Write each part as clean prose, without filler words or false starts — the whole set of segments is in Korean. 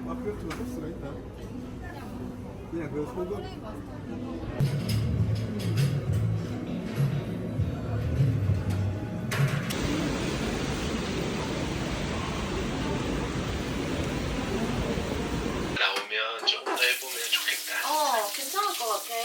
아프리카 소스가 있다. 그냥 그 소금. 나오면 좀 더 해보면 좋겠다. 괜찮을 것 같아.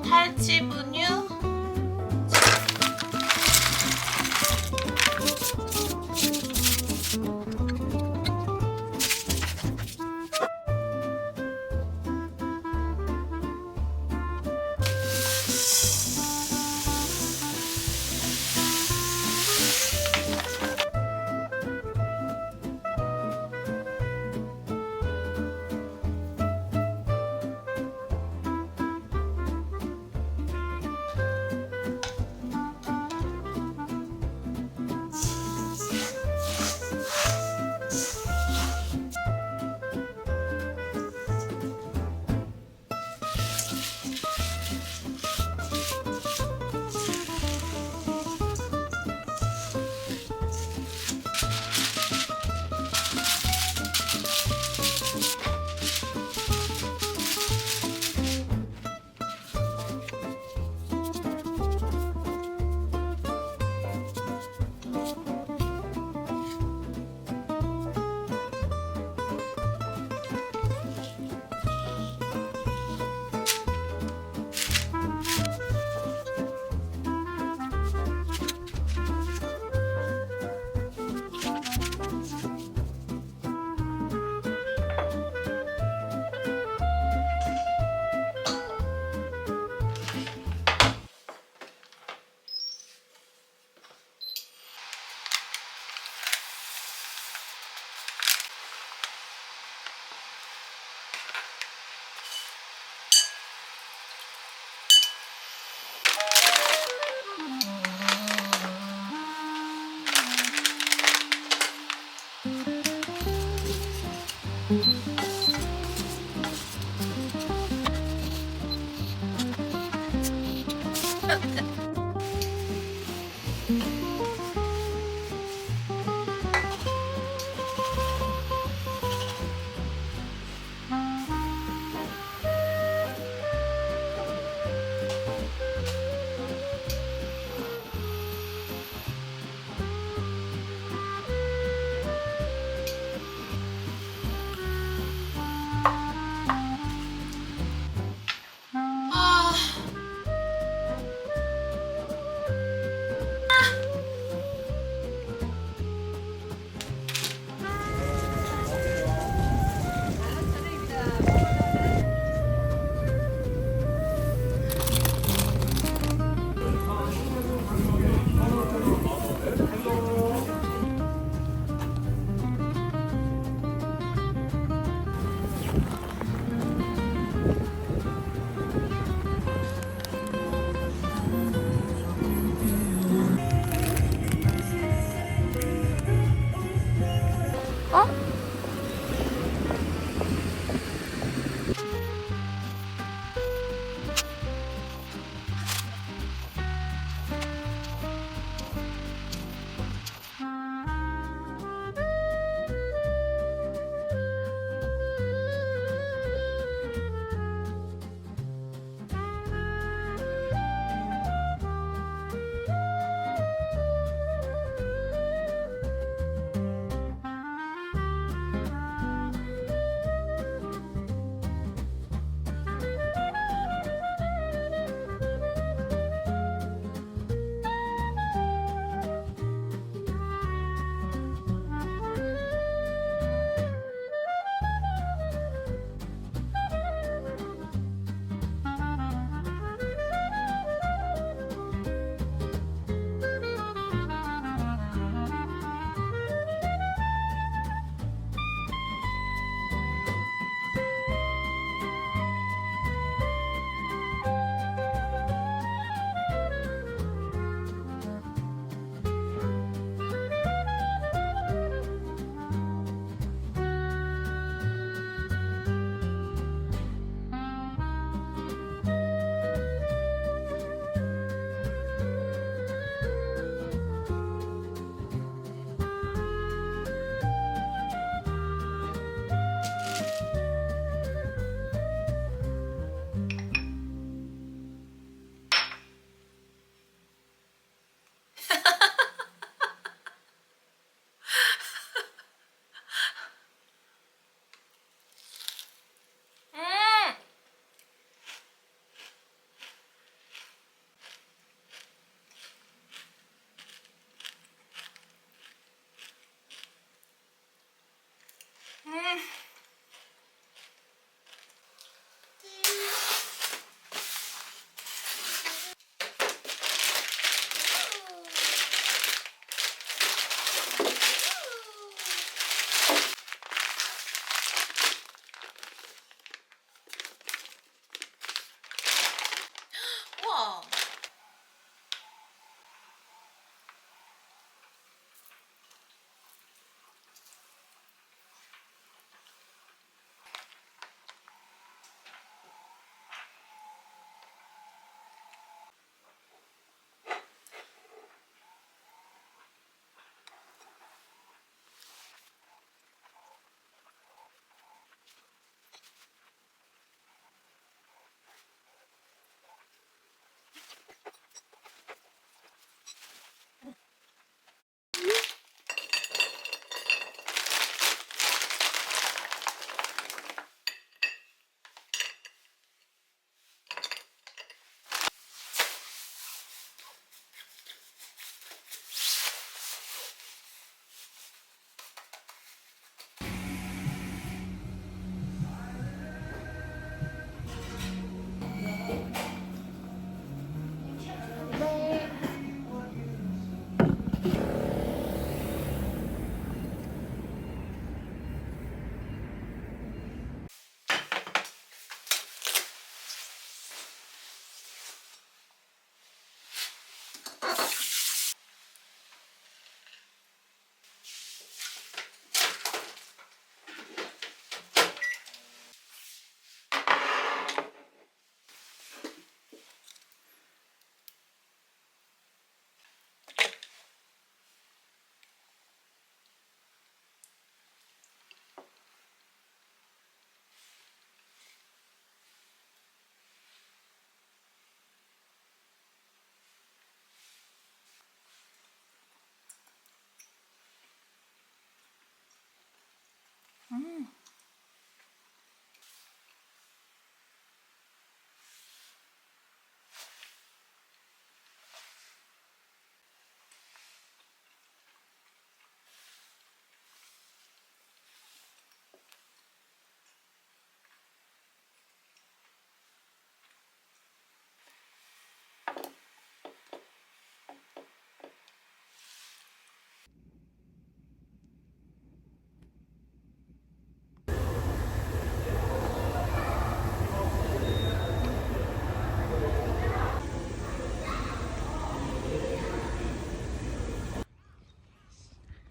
탈취 분유.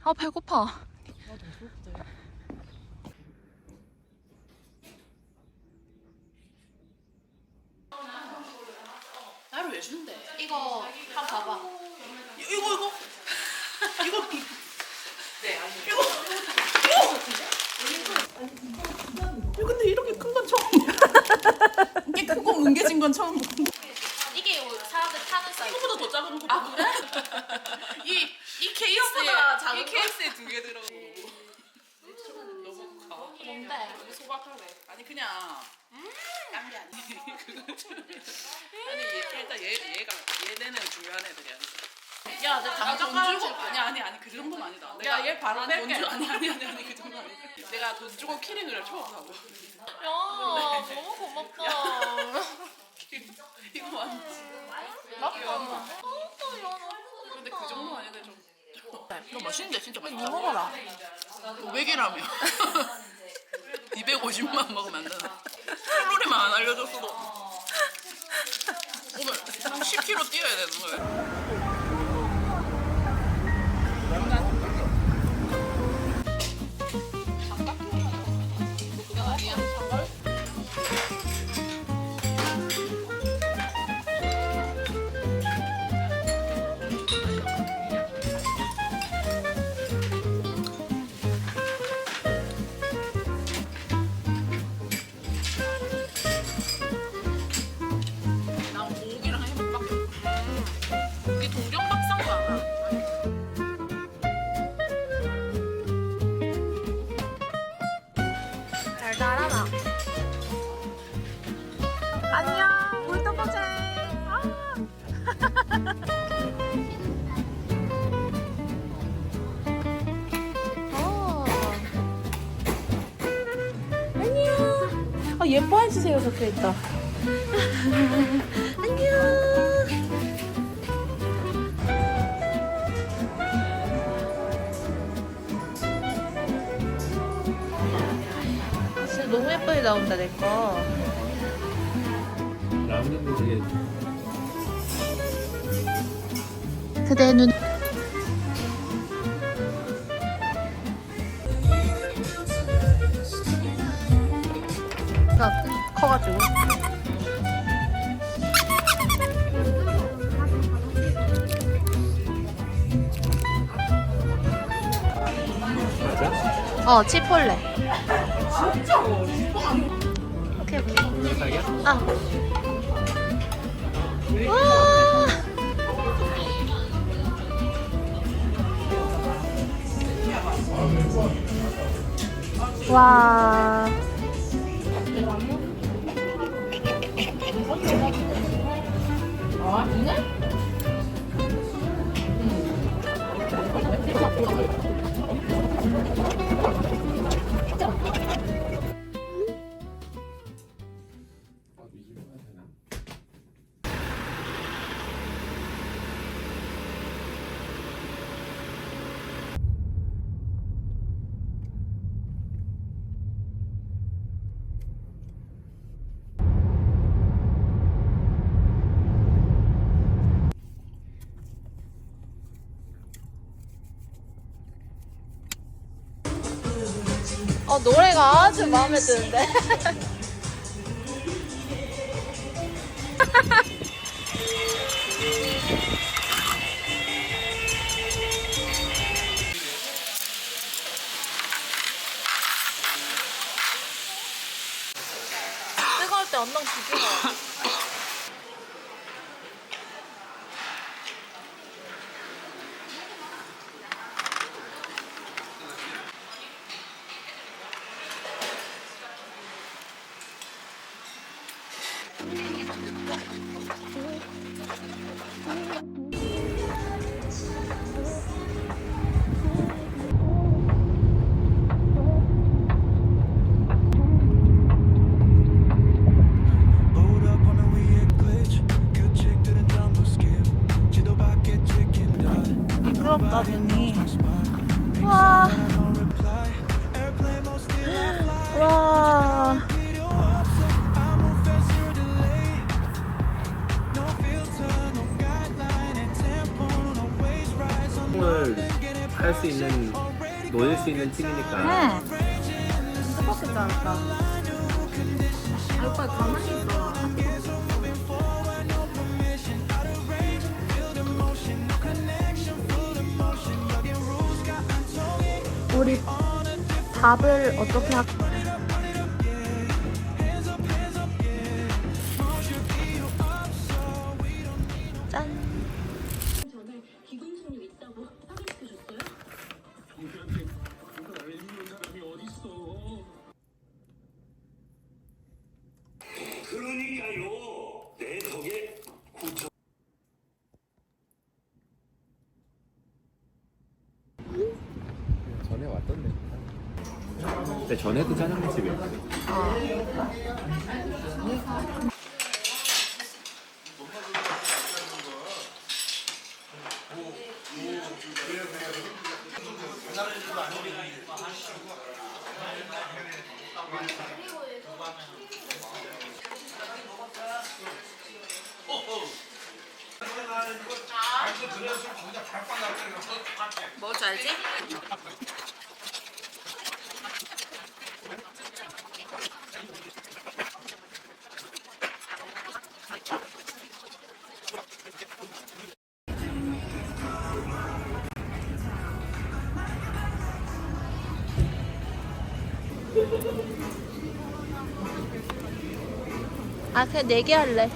아 배고파. 나를 왜 준대? 이거 한번 봐봐. 이거 네 아니 이거 근데 이렇게 큰 건 처음이야. 이렇게 크고 뭉개진 건 처음 보고. 이게 사람들 타는 사이즈. 이거보다 더 작은 거. 아 그래? 이 케이스보다 작은 이 케이스에 두 개 들어가고. 너무 가. 뭔데? 소박하네. 아니 그냥 딴게 아니. 아니 일단 얘네는 중요한 애들이야. 야, 내 당장 주고 아니 그 정도는 아니다. 내가 얘 바로 낼게. 아니 그 정도 아니다. 내가 돈 주고 키링을 처음 사고. 야, 너무 고맙다. 이거 맞지? 맞다. 근데 그 정도 아닌데 좀. 이거 맛있는데 진짜 맛있다. 이거 먹어라. 이거 외계라며. 250만 먹으면 안 되나? 칼로리만 안 알려줬어도 오늘 10kg 뛰어야 되는 거야. 난 고기랑 해먹밖에 없어. 이게 동경박상도 알아. 잘 달아나. 안녕, 물떡보제. 안녕. 아, 예뻐해주세요 적혀있다. 안녕. 진짜 너무 예쁘게 나온다, 내 거. 라면도 되게 그대 눈. 커가지고. 치폴레. 오케이. 자기야? 아. 와. 와. 노래가 아주 마음에 드는데. 뜨거울 때 언능 비벼. 미끄럽다 눈이. 와. 와. 오늘 할 수 있는 노릴 수 있는 팀이니까. 똑같지 않을까? 아, 오빠 가만히 있어. 우리 밥을 어떻게 할? 짠. 그러니까요. 내 덕에 구청. 전에 왔던데. 근데 전에도 짜장면 집이었거든. 뭔지 알지? 아, 그냥 4개 할래.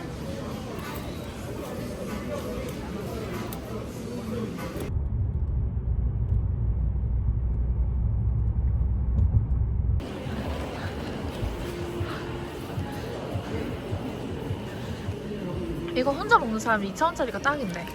이거 혼자 먹는 사람 2,000원짜리가 딱인데.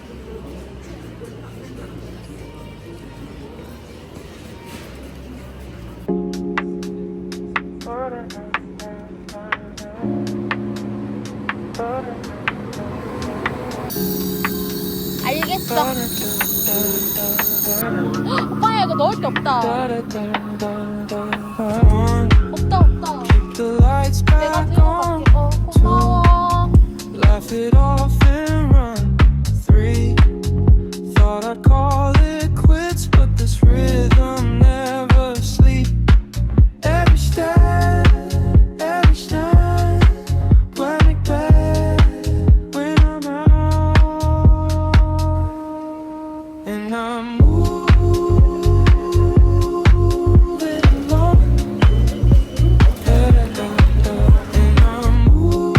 알겠어. 오빠야, 이거 넣을 게 없다. 없다. 내가 들어갈게. 고마워. Laugh it off and run. 3 thought I'd call it quits, but this rhythm never sleep. Every step when it bad when I'm out and I'm moving along. And I'm moving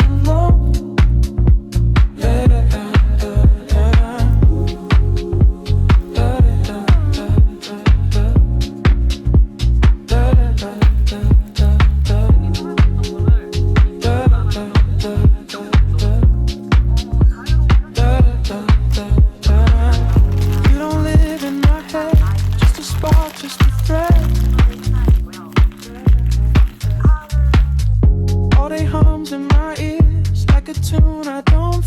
along. You don't live in my head, just a spark, just a thread. All day hums in my ears like a tune I don't